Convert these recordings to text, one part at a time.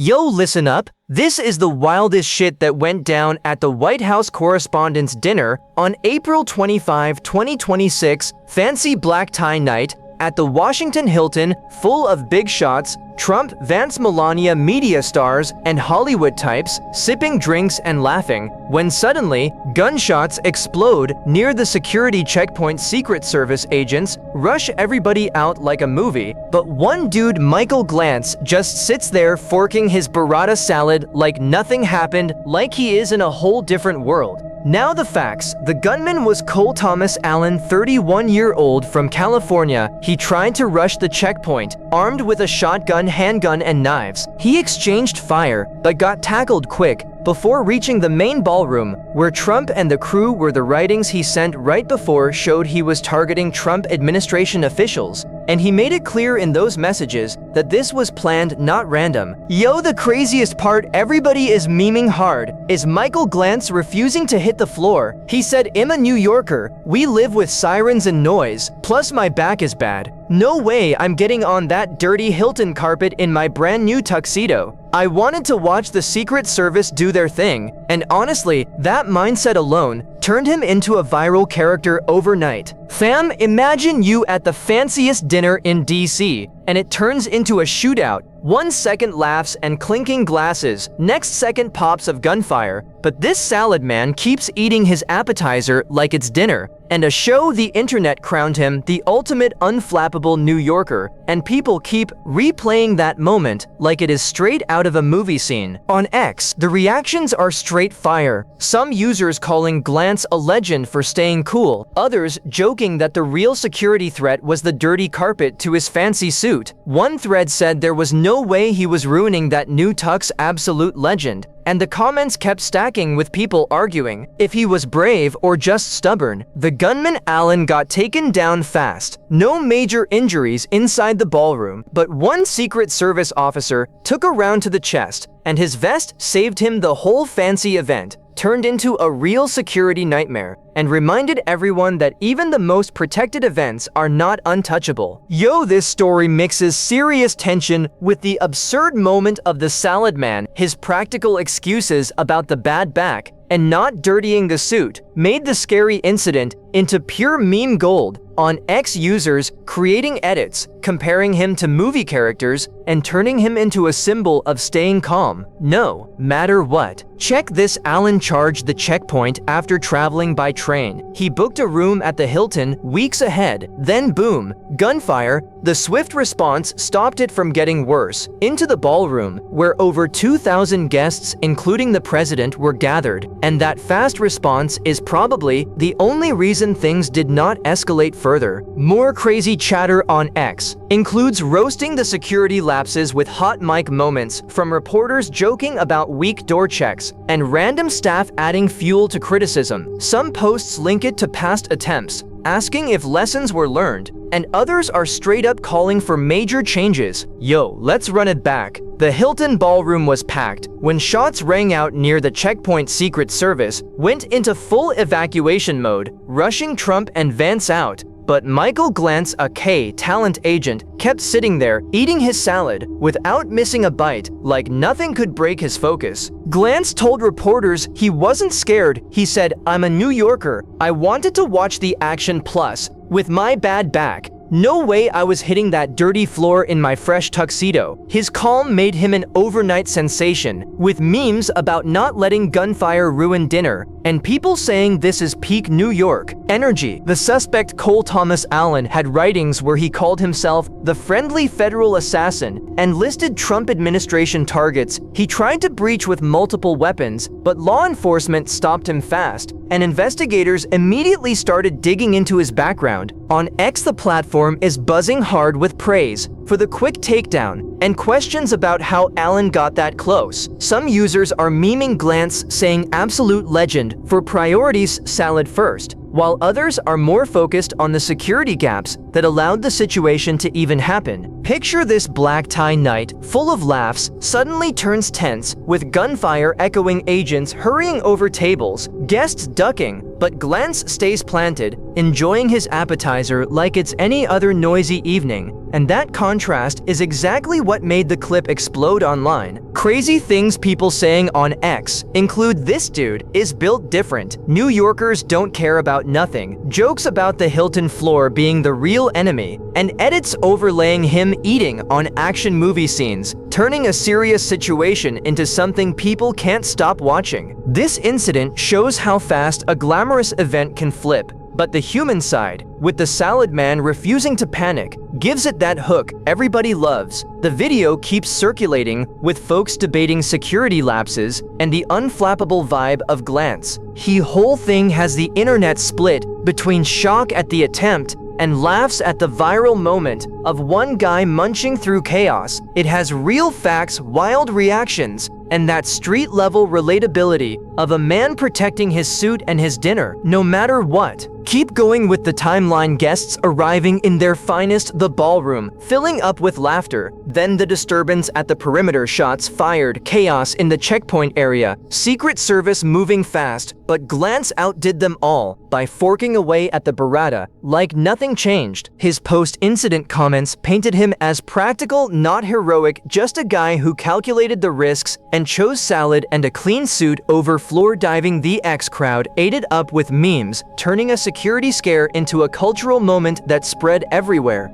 Yo, listen up. This is the wildest shit that went down at the White House Correspondents Dinner on April 25, 2026, fancy black tie night at the Washington Hilton, full of big shots, Trump, Vance, Melania, media stars, and Hollywood types sipping drinks and laughing, when suddenly, gunshots explode near the security checkpoint. Secret Service agents rush everybody out like a movie, but one dude, Michael Glantz, just sits there forking his burrata salad like nothing happened, like he is in a whole different world. Now the facts. The gunman was Cole Thomas Allen, 31-year-old from California. He tried to rush the checkpoint, armed with a shotgun, handgun, and knives. He exchanged fire, but got tackled quick before reaching the main ballroom, where Trump and the crew were. The writings he sent right before showed he was targeting Trump administration officials, and he made it clear in those messages that this was planned, not random. Yo, the craziest part, everybody is memeing hard, is Michael Glantz refusing to hit the floor. He said, "I'm a New Yorker. We live with sirens and noise. Plus my back is bad. No way I'm getting on that dirty Hilton carpet in my brand new tuxedo." I wanted to watch the Secret Service do their thing, and honestly, that mindset alone turned him into a viral character overnight. Fam, imagine you at the fanciest dinner in DC, and it turns into a shootout. 1 second laughs and clinking glasses, next second pops of gunfire, but this salad man keeps eating his appetizer like it's dinner. And a show, the internet crowned him the ultimate unflappable New Yorker, and people keep replaying that moment like it is straight out of a movie scene. On X, the reactions are straight fire, some users calling Glantz a legend for staying cool, others joking that the real security threat was the dirty carpet to his fancy suit. One thread said there was no way he was ruining that new tux, absolute legend. And the comments kept stacking with people arguing if he was brave or just stubborn. The gunman Allen got taken down fast. No major injuries inside the ballroom, but one Secret Service officer took a round to the chest, and his vest saved him. The whole fancy event turned into a real security nightmare and reminded everyone that even the most protected events are not untouchable. Yo, this story mixes serious tension with the absurd moment of the salad man. His practical excuses about the bad back and not dirtying the suit made the scary incident into pure meme gold. On X, users creating edits, comparing him to movie characters, and turning him into a symbol of staying calm, no matter what. Check this. Allen charged the checkpoint after traveling by train. He booked a room at the Hilton weeks ahead. Then boom, gunfire. The swift response stopped it from getting worse. Into the ballroom, where over 2,000 guests, including the president, were gathered. And that fast response is probably the only reason things did not escalate further. More crazy chatter on X includes roasting the security lapses with hot mic moments from reporters joking about weak door checks and random staff adding fuel to criticism. Some posts link it to past attempts, asking if lessons were learned, and others are straight up calling for major changes. Yo, let's run it back. The Hilton ballroom was packed. When shots rang out near the checkpoint, Secret Service went into full evacuation mode, rushing Trump and Vance out. But Michael Glantz, a K-talent agent, kept sitting there, eating his salad, without missing a bite, like nothing could break his focus. Glantz told reporters he wasn't scared. He said, "I'm a New Yorker. I wanted to watch the action, plus, with my bad back, no way I was hitting that dirty floor in my fresh tuxedo." His calm made him an overnight sensation, with memes about not letting gunfire ruin dinner, and people saying this is peak New York energy. The suspect, Cole Thomas Allen, had writings where he called himself the friendly federal assassin and listed Trump administration targets. He tried to breach with multiple weapons, but law enforcement stopped him fast, and investigators immediately started digging into his background. On X, the platform is buzzing hard with praise for the quick takedown and questions about how Allen got that close. Some users are memeing Glantz, saying absolute legend for priorities, salad first, while others are more focused on the security gaps that allowed the situation to even happen. Picture this black tie night, full of laughs, suddenly turns tense, with gunfire echoing, agents hurrying over tables, guests ducking, but Glantz stays planted, enjoying his appetizer like it's any other noisy evening. And that contrast is exactly what made the clip explode online. Crazy things people saying on X include, "This dude is built different. New Yorkers don't care about nothing." Jokes about the Hilton floor being the real enemy, and edits overlaying him eating on action movie scenes, turning a serious situation into something people can't stop watching. This incident shows how fast a glamorous event can flip. But the human side, with the salad man refusing to panic, gives it that hook everybody loves. The video keeps circulating, with folks debating security lapses and the unflappable vibe of Glantz. The whole thing has the internet split between shock at the attempt and laughs at the viral moment of one guy munching through chaos. It has real facts, wild reactions, and that street-level relatability of a man protecting his suit and his dinner, no matter what. Keep going with the timeline, guests arriving in their finest, the ballroom filling up with laughter, then the disturbance at the perimeter, shots fired, chaos in the checkpoint area, Secret Service moving fast, but Glantz outdid them all by forking away at the burrata like nothing changed. His post-incident comments painted him as practical, not heroic, just a guy who calculated the risks and chose salad and a clean suit over floor diving. The X crowd ate it up with memes, turning a security scare into a cultural moment that spread everywhere.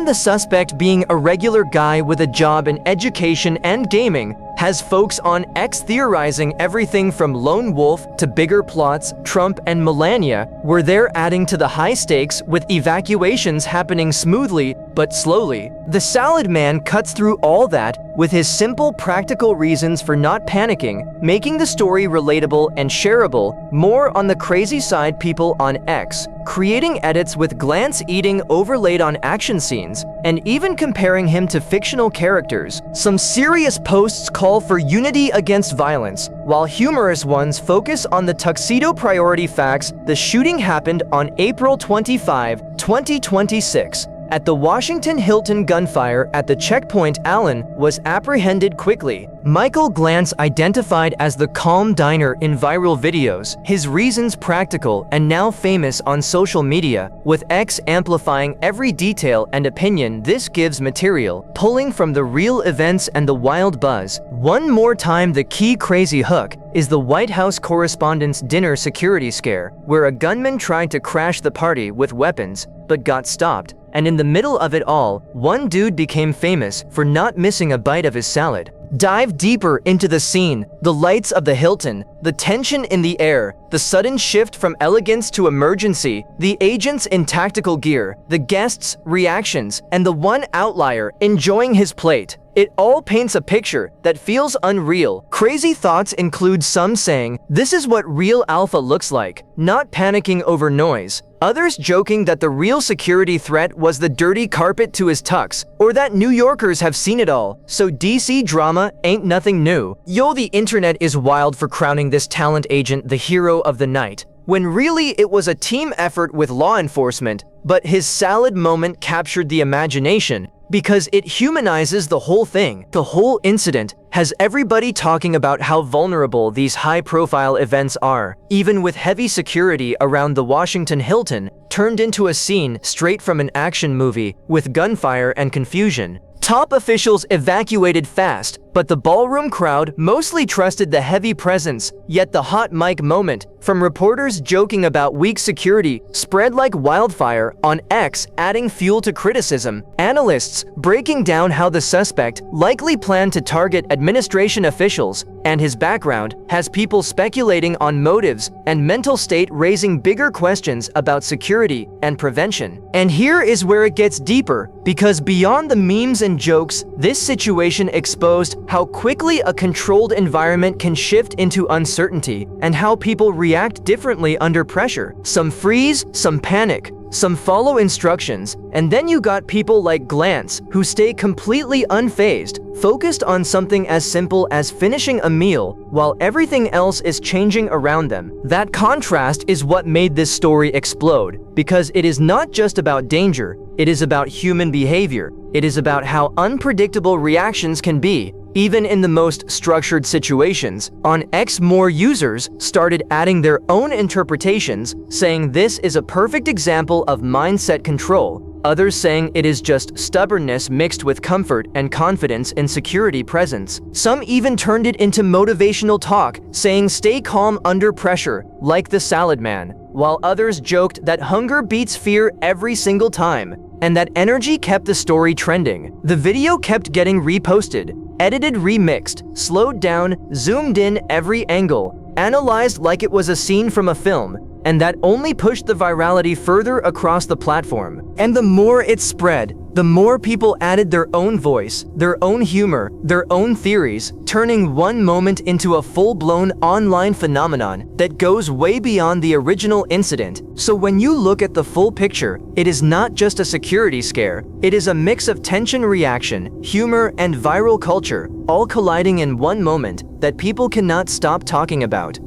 The suspect being a regular guy with a job in education and gaming has folks on X theorizing everything from lone wolf to bigger plots. Trump and Melania were there, adding to the high stakes, with evacuations happening smoothly but slowly. The salad man cuts through all that with his simple, practical reasons for not panicking, making the story relatable and shareable. More on the crazy side, people on X creating edits with Glantz eating overlaid on action scenes, and even comparing him to fictional characters. Some serious posts call for unity against violence, while humorous ones focus on the tuxedo priority facts. The shooting happened on April 25, 2026. At the Washington Hilton. Gunfire at the checkpoint. Allen was apprehended quickly. Michael Glantz identified as the calm diner in viral videos, his reasons practical and now famous on social media, with X amplifying every detail and opinion. This gives material, pulling from the real events and the wild buzz. One more time, the key crazy hook is the White House Correspondents Dinner security scare, where a gunman tried to crash the party with weapons, but got stopped. And in the middle of it all, one dude became famous for not missing a bite of his salad. Dive deeper into the scene, the lights of the Hilton, the tension in the air, the sudden shift from elegance to emergency, the agents in tactical gear, the guests' reactions, and the one outlier enjoying his plate. It all paints a picture that feels unreal. Crazy thoughts include some saying, "This is what real alpha looks like," not panicking over noise. Others joking that the real security threat was the dirty carpet to his tux, or that New Yorkers have seen it all, so DC drama ain't nothing new. The internet is wild for crowning this talent agent the hero of the night, when really it was a team effort with law enforcement. But his salad moment captured the imagination because it humanizes the whole thing. The whole incident has everybody talking about how vulnerable these high-profile events are, even with heavy security around the Washington Hilton, turned into a scene straight from an action movie with gunfire and confusion. Top officials evacuated fast, but the ballroom crowd mostly trusted the heavy presence. Yet the hot mic moment, from reporters joking about weak security, spread like wildfire on X, adding fuel to criticism. Analysts breaking down how the suspect likely planned to target administration officials, and his background has people speculating on motives and mental state, raising bigger questions about security and prevention. And here is where it gets deeper, because beyond the memes and jokes, this situation exposed how quickly a controlled environment can shift into uncertainty, and how people react differently under pressure. Some freeze, some panic, some follow instructions, and then you got people like Glantz who stay completely unfazed, focused on something as simple as finishing a meal while everything else is changing around them. That contrast is what made this story explode, because it is not just about danger, it is about human behavior. It is about how unpredictable reactions can be, even in the most structured situations. On X, more users started adding their own interpretations, saying this is a perfect example of mindset control. Others saying it is just stubbornness mixed with comfort and confidence in security presence. Some even turned it into motivational talk, saying stay calm under pressure, like the salad man, while others joked that hunger beats fear every single time, and that energy kept the story trending. The video kept getting reposted, edited, remixed, slowed down, zoomed in every angle, analyzed like it was a scene from a film, and that only pushed the virality further across the platform. And the more it spread, the more people added their own voice, their own humor, their own theories, turning one moment into a full-blown online phenomenon that goes way beyond the original incident. So when you look at the full picture, it is not just a security scare, it is a mix of tension reaction, humor, and viral culture, all colliding in one moment that people cannot stop talking about.